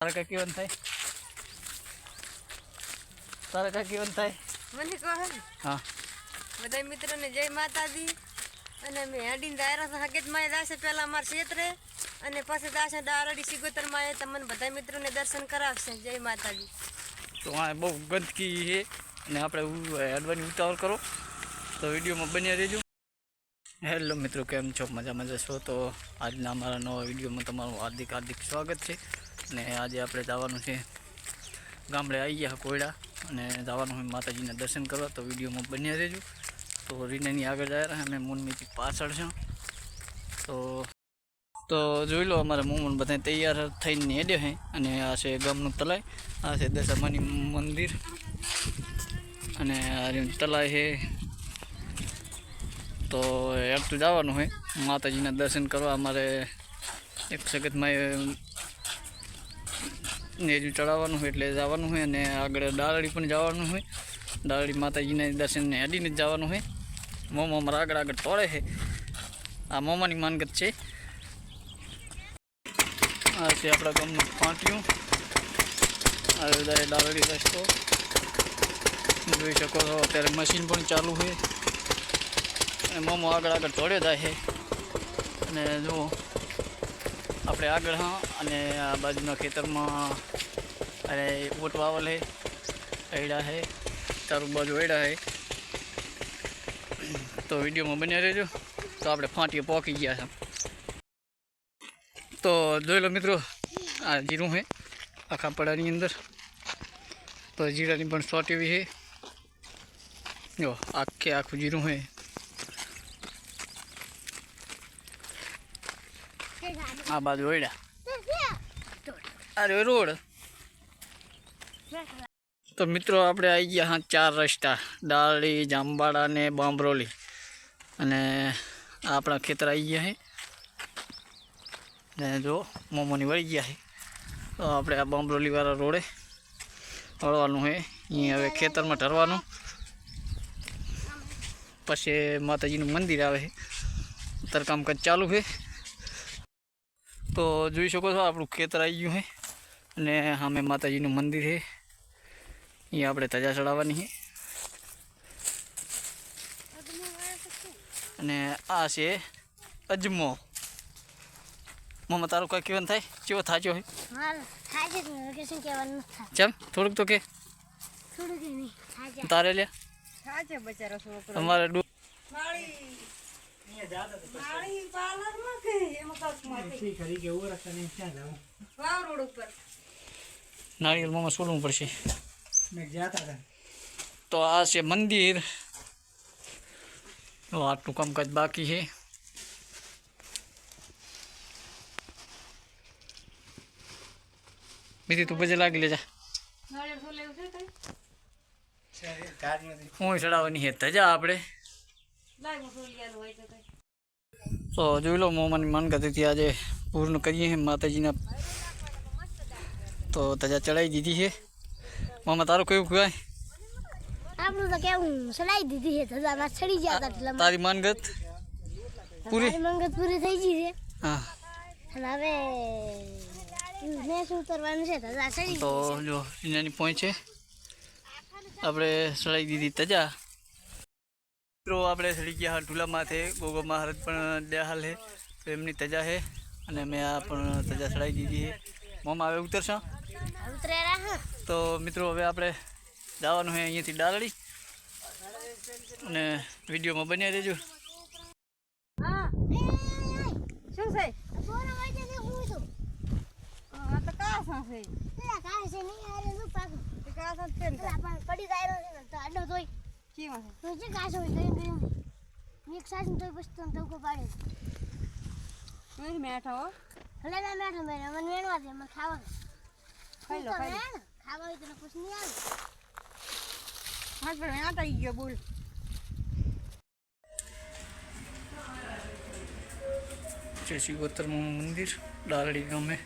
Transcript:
તારા કા કેવન થાય તારા કા કેવન થાય મને કહો હે હા બધા મિત્રોને જય માતાજી અને મે હેડીને દાયરા હકેત માં દાસે પહેલા અમાર ક્ષેત્રે અને પછી દાસે દારડી સિગોતર માં તમને બધા મિત્રોને દર્શન કરાવશે જય માતાજી તો આ બહુ ગંદકી છે અને આપણે હેડવાની ઉતાવળ કરો તો વિડીયોમાં બન્યા રહેજો હેલો મિત્રો કેમ છો મજા છો તો આજના અમારા નવા વિડીયોમાં તમારું હાર્દિક સ્વાગત છે અને આજે આપણે જવાનું છે ગામડે આવી ગયા કોયડા અને જવાનું હોય માતાજીના દર્શન કરવા તો વિડીયોમાં બન્યા રહેજો તો રીનાની આગળ જાય રહ્યા અમે મૂનમીથી પાછળ છે તો જોઈ લો અમારા મોમન બધા તૈયાર થઈને હેડ્યો છે અને આ છે ગામનું તલાય આ છે દશામાની મંદિર અને આ તલાય છે તો હેડતું જવાનું હોય માતાજીના દર્શન કરવા અમારે એક સગતમાં નેજું ચડાવવાનું હોય એટલે જવાનું હોય અને આગળ ડાળડી પણ જવાનું હોય ડાળડી માતાજીના દર્શનને હેડીને જ જવાનું હોય મોમો અમારા આગળ તોડે છે આ મોમાની માનગત છે આ છે આપણા ગામનું ફાંટિયું આ બધા ડાળડી રસ્તો જોઈ શકો છો અત્યારે મશીન પણ ચાલુ હોય અને મોમો આગળ તોડ્યો જાય છે અને જુઓ આપણે આગળ હા અને આ બાજુના ખેતરમાં અરે ઓટ વાવલ છે એડા છે ચારું બાજુ એડા છે તો વિડીયોમાં બન્યા રહેજો તો આપણે ફાંટીએ પહોંચી ગયા છે તો જોઈ લો મિત્રો આ જીરું છે આખા પડાની અંદર તો જીરાની પણ શોર્ટ એવી છે જો આખું જીરું છે આ બાજુ ઓયડા અરે રોડ તો મિત્રો આપણે આવી ગયા હા 4 રસ્તા ડાળી જાંબાળા ને બાંબરોલી અને આપણા ખેતર આવી ગયા છે ને જો મોમોની વળી ગયા છે તો આપણે આ બાંબરોલી વાળા રોડે વળવાનું છે અહીં હવે ખેતરમાં ઢરવાનું પછી માતાજીનું મંદિર આવે છે અત્યારે કામકાજ ચાલુ છે તો જોઈ શકો છો આપણું ખેતર આવી ગયું છે અને સામે માતાજીનું મંદિર છે અહીંયા આપણે ધજા ચડાવવાની છે અને આ છે અજમો મમ્મા તારું કઈ કહેવાનું થાય કેવો થાચો છે ચમ થોડુંક તો કે તારે લે અમારે નાળિયેરમાં છોડવું પડશે તો આ છે મંદિર આટલું કામકાજ બાકી છે બીજી તું પછી લાગી લેજા હું ચડાવવાની છે ધજા આપણે તો જોઈ લો મોમાની માનગતિથી આજે પૂર્ણ કરીએ છીએ માતાજીના તો ધજા ચડાવી દીધી છે મામા તારું કેવું કહેવાય આપણું તો કેવું ચડાવી દીધી છે ધજા માં ચડી ગયા હતા એટલે તારી માનગત પૂરી થઈ ગઈ છે હા અને હવે મેં શું ઉતરવાનું છે ધજા ચડી તો જો એનાની પોઈન્ટ છે આપણે ચડાવી દીધી ધજા મિત્રો આપણે ચડી ગયા ઢુલા માથે ગોગો મહારાજ પણ દેહાલ છે તો એમની ધજા છે અને મેં આ પણ ધજા ચડાવી દીધી છે મોમાં હવે ઉતરશો તો મિત્રો હવે આપણે જવાનું છે અહીંયાથી ડાલડી અને વિડીયોમાં બન્યા રહેજો શું છે પડી જાય અડો જોઈ તો જે કાસો એક સાસ તો બસતો તો પાડે મેં મેઠા હો હલે ના મેઠો મેને મને મેણવા દે મને ખાવા ખાઈ લો ખાવા હોય તો કુછ નહીં આવે હાથ પર આટા આવી ગયો બોલ જય શ્રી ગોતરનું મંદિર ડાલડી ગામે